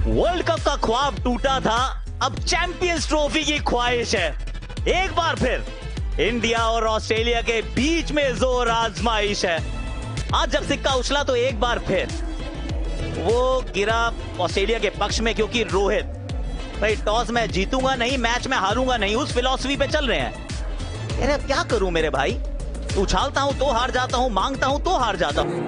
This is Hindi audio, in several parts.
वर्ल्ड कप का ख्वाब टूटा था, अब चैंपियंस ट्रॉफी की ख्वाहिश है। एक बार फिर इंडिया और ऑस्ट्रेलिया के बीच में जोर आजमाइश है। आज जब सिक्का उछला तो एक बार फिर वो गिरा ऑस्ट्रेलिया के पक्ष में, क्योंकि रोहित भाई टॉस में जीतूंगा नहीं, मैच में हारूंगा नहीं, उस फिलॉसफी पे चल रहे हैं। यार अब क्या करूं मेरे भाई, उछालता हूं तो हार जाता हूं, मांगता हूं तो हार जाता हूं।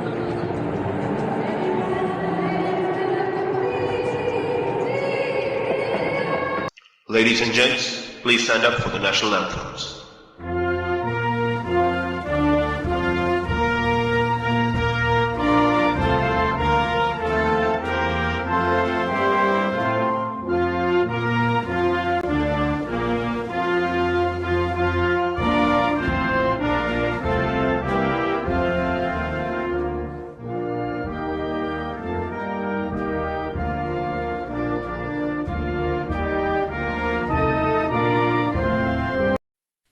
Ladies and gents, please stand up for the national anthems.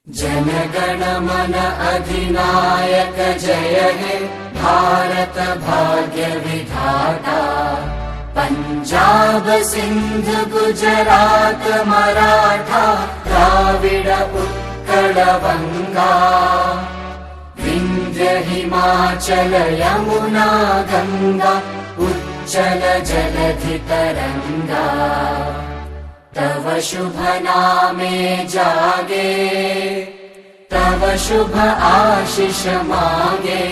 जनगण मन अधिनायक जय हे भारत भाग्य विधाता। पंजाब सिंध गुजरात मराठा द्राविड़ उत्कल बंगा। विंध्य हिमाचल यमुना गंगा उच्चल जलधि तरंगा। तव शुभ नामे जागे, तव शुभ आशीष मांगे।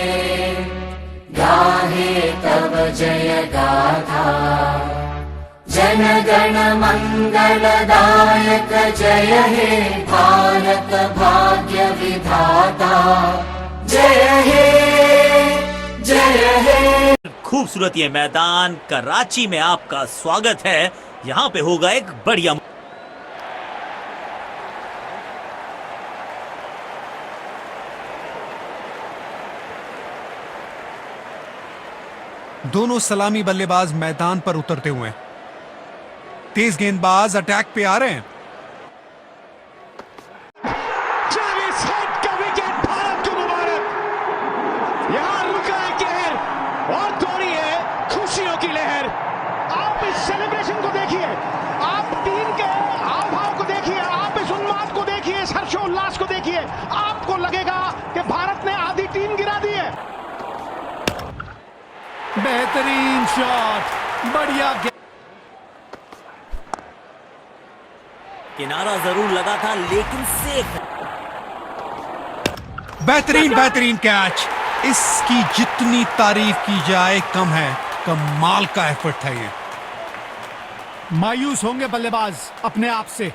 गाहे तव जय गाथा, जन गण मंगलदायक जय हे भारत भाग्य विधाता। जय हे जय हे। खूबसूरत ये मैदान कराची में आपका स्वागत है। यहां पे होगा एक बढ़िया दोनों सलामी बल्लेबाज मैदान पर उतरते हुए, तेज गेंदबाज अटैक पे आ रहे हैं। भारत को मुबारक। यहां रुका है कहर और दौड़ी है खुशियों की लहर। आप इस सेलिब्रेशन को देखिए, आप टीम के हाव भाव को देखिए, आप इस उन्माद को देखिए, इस हर्षोल्लास को देखिए। आपको लगेगा कि भारत ने आधी टीम गिरा दी है। बेहतरीन शॉट, बढ़िया। किनारा जरूर लगा था लेकिन सेफ। बेहतरीन कैच। इसकी जितनी तारीफ की जाए कम है। कमाल का एफर्ट था ये। मायूस होंगे बल्लेबाज अपने आप से।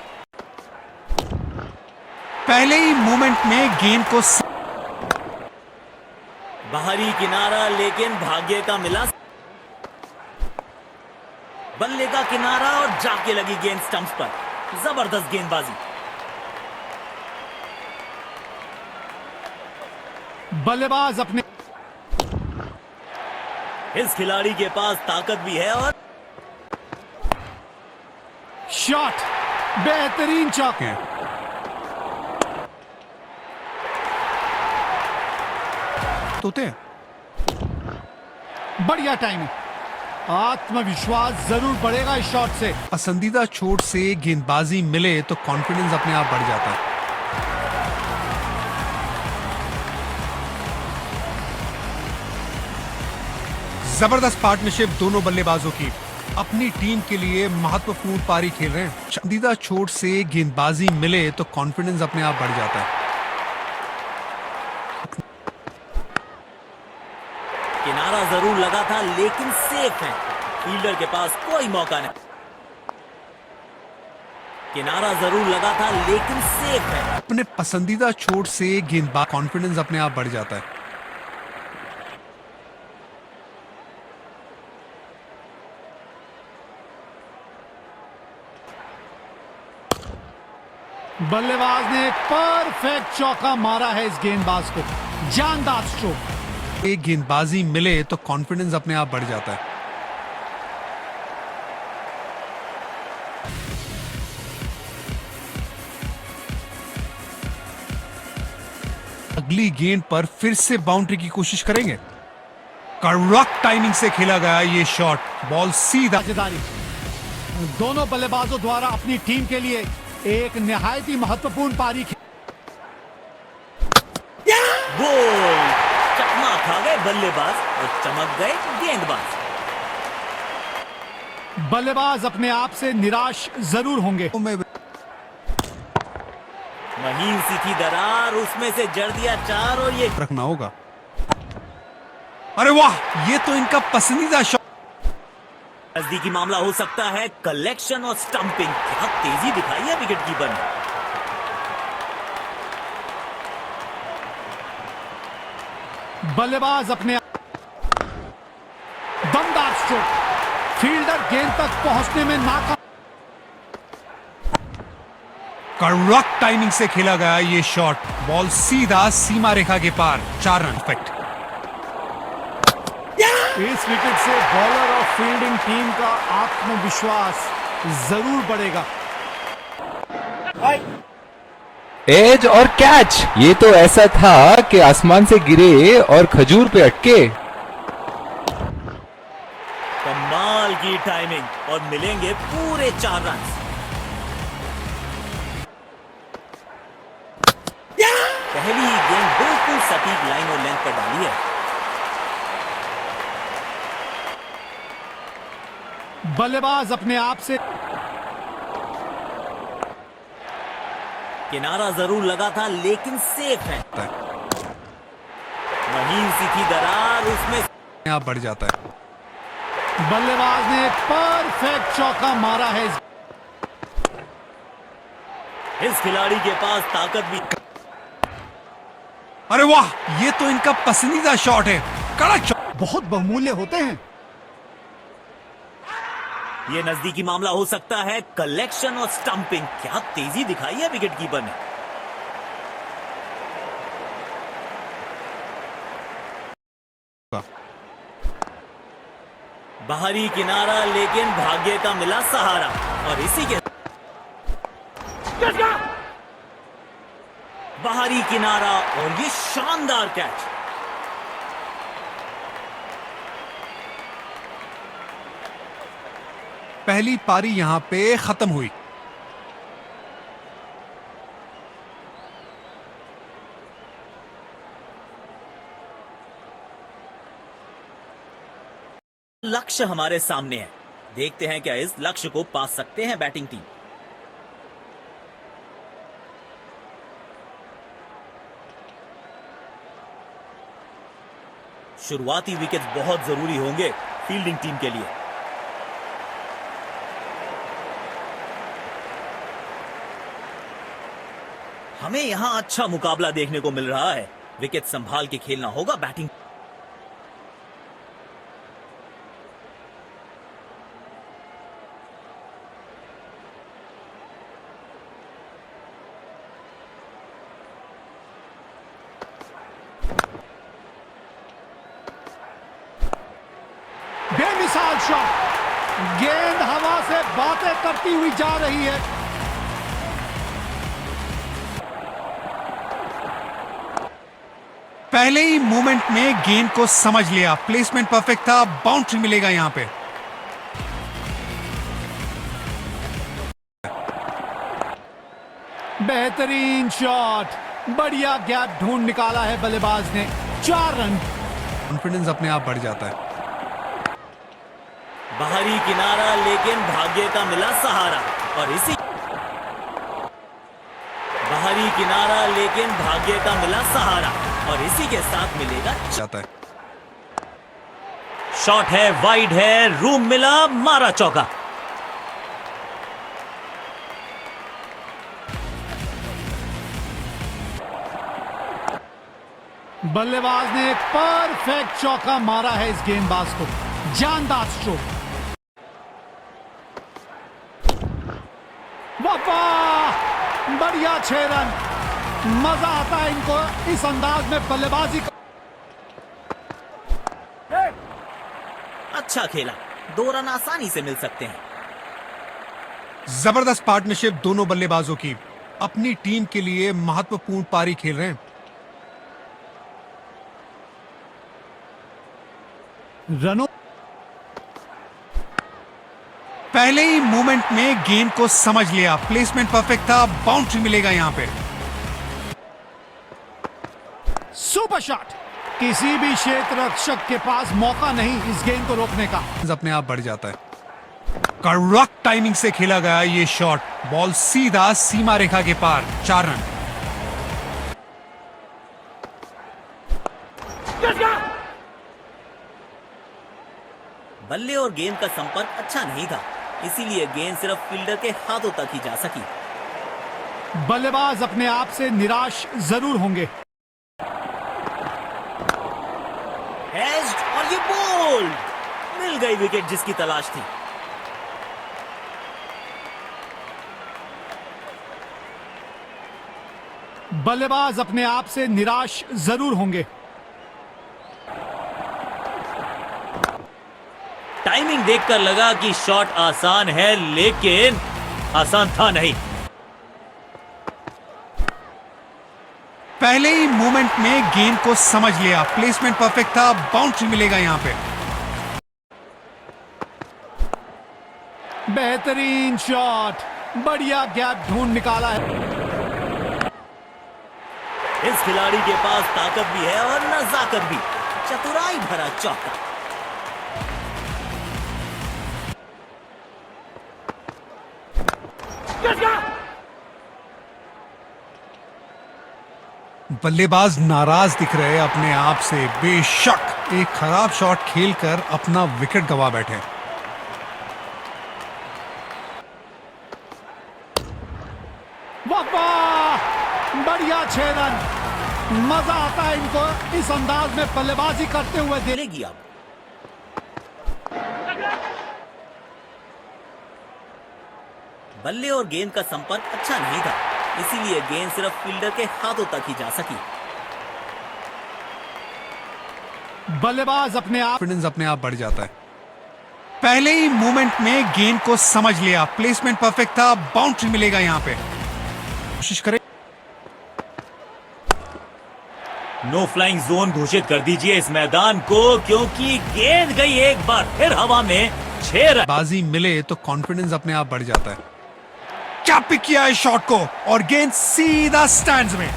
पहले ही मूवमेंट में गेंद को बाहरी किनारा लेकिन भाग्य का मिला। बल्ले का किनारा और जाके लगी गेंद स्टंप्स पर। जबरदस्त गेंदबाजी। बल्लेबाज अपने इस खिलाड़ी के पास ताकत भी है और शॉट बेहतरीन चौक है। तोते बढ़िया टाइमिंग। आत्मविश्वास जरूर बढ़ेगा इस शॉट से। पसंदीदा चोट से गेंदबाजी मिले तो कॉन्फिडेंस अपने आप बढ़ जाता है। जबरदस्त पार्टनरशिप दोनों बल्लेबाजों की। अपनी टीम के लिए महत्वपूर्ण पारी खेल रहे हैं। पसंदीदा चोट से गेंदबाजी मिले तो कॉन्फिडेंस अपने आप बढ़ जाता है। किनारा जरूर लगा था लेकिन सेफ है। फील्डर के पास कोई मौका नहीं। किनारा जरूर लगा था लेकिन सेफ है। अपने पसंदीदा चोट से गेंदबाज कॉन्फिडेंस अपने आप बढ़ जाता है। बल्लेबाज ने परफेक्ट चौका मारा है इस गेंदबाज को। जानदार स्ट्रोक। एक गेंदबाजी मिले तो कॉन्फिडेंस अपने आप बढ़ जाता है। अगली गेंद पर फिर से बाउंड्री की कोशिश करेंगे। कड़क टाइमिंग से खेला गया ये शॉट, बॉल सीधा। दोनों बल्लेबाजों द्वारा अपनी टीम के लिए एक निहायत ही महत्वपूर्ण पारी गोल। चकमा खा गए बल्लेबाज और चमक गए गेंदबाज। बल्लेबाज अपने आप से निराश जरूर होंगे। महीन सी थी दरार, उसमें से जड़ दिया चार और ये रखना होगा। अरे वाह, ये तो इनका पसंदीदा शॉट। नजदीकी मामला हो सकता है। कलेक्शन और स्टंपिंग, क्या तेजी दिखाई है विकेट कीपर ने। बल्लेबाज अपने दमदार स्ट्रोक, फील्डर गेंद तक पहुंचने में नाकाम। कड़क टाइमिंग से खेला गया ये शॉट, बॉल सीधा सीमा रेखा के पार, 4 रन। परफेक्ट। इस विकेट से बॉलर और फील्डिंग टीम का आत्मविश्वास जरूर बढ़ेगा। एज और कैच, ये तो ऐसा था कि आसमान से गिरे और खजूर पे अटके। कमाल की टाइमिंग और मिलेंगे पूरे 4 रन। पहली गेंद बिल्कुल सटीक लाइन और लेंथ पर डाली है। बल्लेबाज अपने आप से किनारा जरूर लगा था लेकिन सेफ है। महीन सी थी दरार, उसमें आप बढ़ जाता है। बल्लेबाज ने परफेक्ट चौका मारा है। इस खिलाड़ी के पास ताकत भी। अरे वाह, ये तो इनका पसंदीदा शॉट है। कड़क शॉट। बहुत बहुमूल्य होते हैं। ये नजदीकी मामला हो सकता है। कलेक्शन और स्टंपिंग, क्या तेजी दिखाई है विकेट कीपर ने। बाहरी किनारा लेकिन भाग्य का मिला सहारा और इसी के बाहरी किनारा और ये शानदार कैच। पहली पारी यहां पे खत्म हुई। लक्ष्य हमारे सामने है। देखते हैं क्या इस लक्ष्य को पा सकते हैं बैटिंग टीम। शुरुआती विकेट बहुत जरूरी होंगे फील्डिंग टीम के लिए। हमें यहां अच्छा मुकाबला देखने को मिल रहा है। विकेट संभाल के खेलना होगा बैटिंग। बेमिसाल शॉट, गेंद हवा से बातें करती हुई जा रही है। पहले ही मूवमेंट में गेंद को समझ लिया, प्लेसमेंट परफेक्ट था, बाउंड्री मिलेगा यहां पे। बेहतरीन शॉट, बढ़िया गैप ढूंढ निकाला है बल्लेबाज ने। 4 रन। कॉन्फिडेंस अपने आप बढ़ जाता है। बाहरी किनारा लेकिन भाग्य का मिला सहारा और इसी बाहरी किनारा लेकिन भाग्य का मिला सहारा और इसी के साथ मिलेगा जाता है। शॉट है, वाइड है, रूम मिला, मारा चौका। बल्लेबाज ने परफेक्ट चौका मारा है इस गेंदबाज को। जानदार स्ट्रोक। वाह, बढ़िया 6 रन। मजा आता है इनको इस अंदाज में बल्लेबाजी का। अच्छा खेला, 2 रन आसानी से मिल सकते हैं। जबरदस्त पार्टनरशिप दोनों बल्लेबाजों की, अपनी टीम के लिए महत्वपूर्ण पारी खेल रहे हैं। रनों पहले ही मूवमेंट में गेंद को समझ लिया, प्लेसमेंट परफेक्ट था, बाउंड्री मिलेगा यहां पे। Super shot. किसी भी क्षेत्र रक्षक के पास मौका नहीं इस गेंद को रोकने का। अपने आप बढ़ जाता है। करेक्ट टाइमिंग से खेला गया ये शॉट, बॉल सीधा सीमा रेखा के पार, 4 रन। बल्ले और गेंद का संपर्क अच्छा नहीं था, इसीलिए गेंद सिर्फ फील्डर के हाथों तक ही जा सकी। बल्लेबाज अपने आप से निराश जरूर होंगे। एज्ड और ये बोल्ड, मिल गई विकेट जिसकी तलाश थी। बल्लेबाज अपने आप से निराश जरूर होंगे। टाइमिंग देखकर लगा कि शॉट आसान है, लेकिन आसान था नहीं। पहले ही मूवमेंट में गेंद को समझ लिया, प्लेसमेंट परफेक्ट था, बाउंड्री मिलेगा यहां पे। बेहतरीन शॉट, बढ़िया गैप ढूंढ निकाला है। इस खिलाड़ी के पास ताकत भी है और नजाकत भी, चतुराई भरा चौका। बल्लेबाज नाराज दिख रहे अपने आप से, बेशक एक खराब शॉट खेलकर अपना विकेट गंवा बैठे। वाह वाह, बढ़िया 6 रन। मजा आता है इनको इस अंदाज में बल्लेबाजी करते हुए। देगी अब बल्ले और गेंद का संपर्क अच्छा नहीं था, इसीलिए गेंद सिर्फ फील्डर के हाथों तक ही जा सकी। बल्लेबाज अपने आप कॉन्फिडेंस अपने आप बढ़ जाता है। पहले ही मूवमेंट में गेंद को समझ लिया, प्लेसमेंट परफेक्ट था, बाउंड्री मिलेगा यहां पे। कोशिश करें। नो फ्लाइंग जोन घोषित कर दीजिए इस मैदान को, क्योंकि गेंद गई एक बार फिर हवा में। 6 रन। बाजी मिले तो कॉन्फिडेंस अपने आप बढ़ जाता है। क्या पिक किया है शॉट को, और गेंद सीधा स्टैंड्स में। इस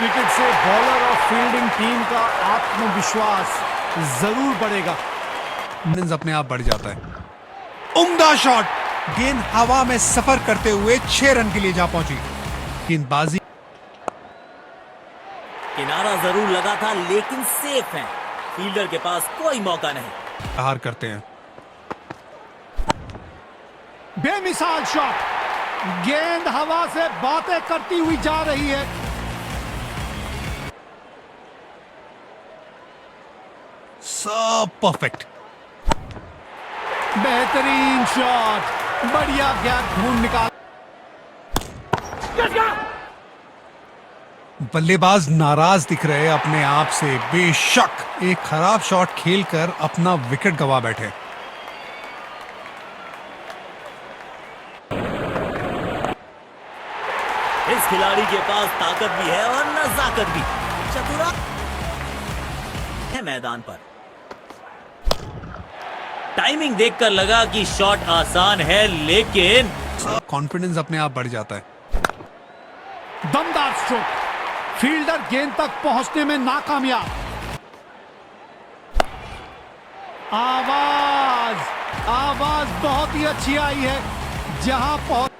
विकेट से बॉलर और फील्डिंग टीम का आत्मविश्वास जरूर बढ़ेगा। कॉन्फिडेंस अपने आप बढ़ जाता है। उम्दा शॉट, गेंद हवा में सफर करते हुए 6 रन के लिए जा पहुंची। गेंदबाजी किनारा जरूर लगा था, लेकिन सेफ है, फील्डर के पास कोई मौका नहीं। हार करते हैं। बेमिसाल शॉट, गेंद हवा से बातें करती हुई जा रही है। सब परफेक्ट। बेहतरीन शॉट, बढ़िया गैप ढूंढ निकाल। बल्लेबाज नाराज दिख रहे अपने आप से, बेशक एक खराब शॉट खेलकर अपना विकेट गंवा बैठे। इस खिलाड़ी के पास ताकत भी है और नजाकत भी, चतुरा है मैदान पर। टाइमिंग देखकर लगा कि शॉट आसान है, लेकिन कॉन्फिडेंस अपने आप बढ़ जाता है। दमदार स्ट्रोक, फील्डर गेंद तक पहुंचने में नाकामयाब। आवाज बहुत ही अच्छी आई है। जहां पहुंच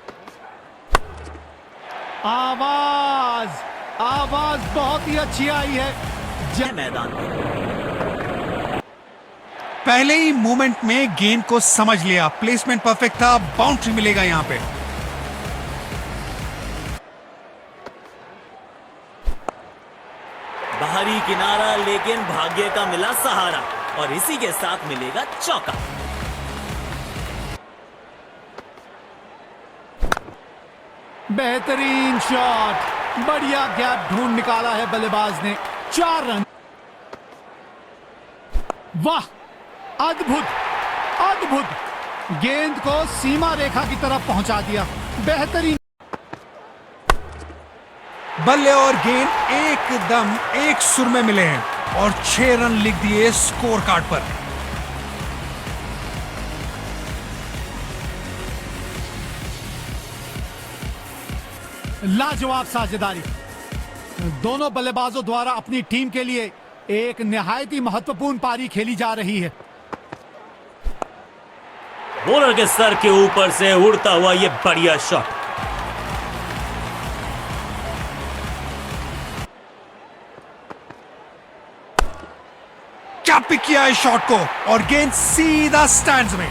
आवाज बहुत ही अच्छी आई है। मैदान पर पहले ही मूवमेंट में गेंद को समझ लिया, प्लेसमेंट परफेक्ट था, बाउंड्री मिलेगा यहां पे। बाहरी किनारा, लेकिन भाग्य का मिला सहारा, और इसी के साथ मिलेगा चौका। बेहतरीन शॉट, बढ़िया गैप ढूंढ निकाला है बल्लेबाज ने। 4 रन। वाह, अद्भुत अद्भुत, गेंद को सीमा रेखा की तरफ पहुंचा दिया। बेहतरीन। बल्ले और गेंद एकदम एक सुर में मिले हैं और 6 रन लिख दिए स्कोर कार्ड पर। लाजवाब साझेदारी। दोनों बल्लेबाजों द्वारा अपनी टीम के लिए एक निहायत ही महत्वपूर्ण पारी खेली जा रही है। बॉलर के सर के ऊपर से उड़ता हुआ ये बढ़िया शॉट। क्या पिक किया है शॉट को और गेंद सीधा स्टैंड्स में।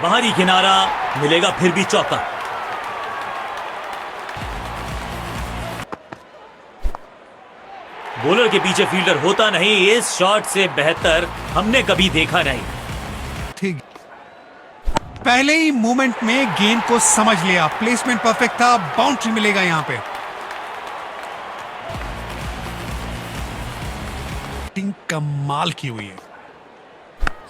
बाहरी किनारा मिलेगा, फिर भी चौका। बॉलर के पीछे फील्डर होता नहीं, इस शॉट से बेहतर हमने कभी देखा नहीं। ठीक, पहले ही मूवमेंट में गेंद को समझ लिया, प्लेसमेंट परफेक्ट था, बाउंड्री मिलेगा यहां पे। टीम कमाल की हुई है।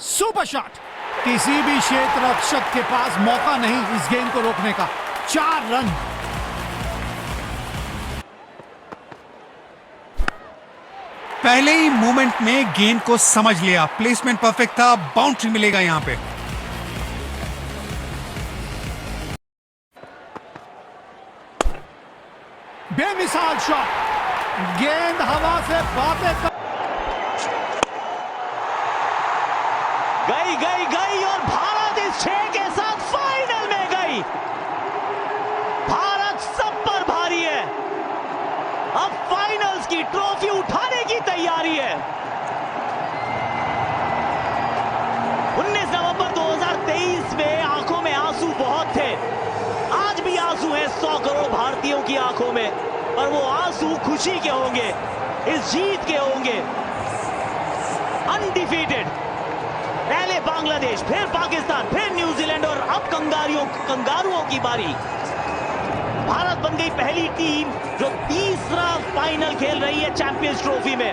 Super shot. किसी भी क्षेत्र रक्षक के पास मौका नहीं इस गेंद को रोकने का। 4 रन। पहले ही मूवमेंट में गेंद को समझ लिया, प्लेसमेंट परफेक्ट था, बाउंड्री मिलेगा यहां पे। बेमिसाल शॉट। गेंद हवा से बातें कर गई और भारत इस 6 के साथ फाइनल में गई। भारत सब पर भारी है, अब फाइनल्स की ट्रॉफी उठाने की तैयारी है। 19 नवंबर 2023 में आंखों में आंसू बहुत थे, आज भी आंसू हैं 100 करोड़ भारतीयों की आंखों में, पर वो आंसू खुशी के होंगे, इस जीत के होंगे। अनडिफीटेड, पहले बांग्लादेश, फिर पाकिस्तान, फिर न्यूजीलैंड और अब कंगारुओं की बारी। भारत बन गई पहली टीम जो तीसरा फाइनल खेल रही है चैंपियंस ट्रॉफी में।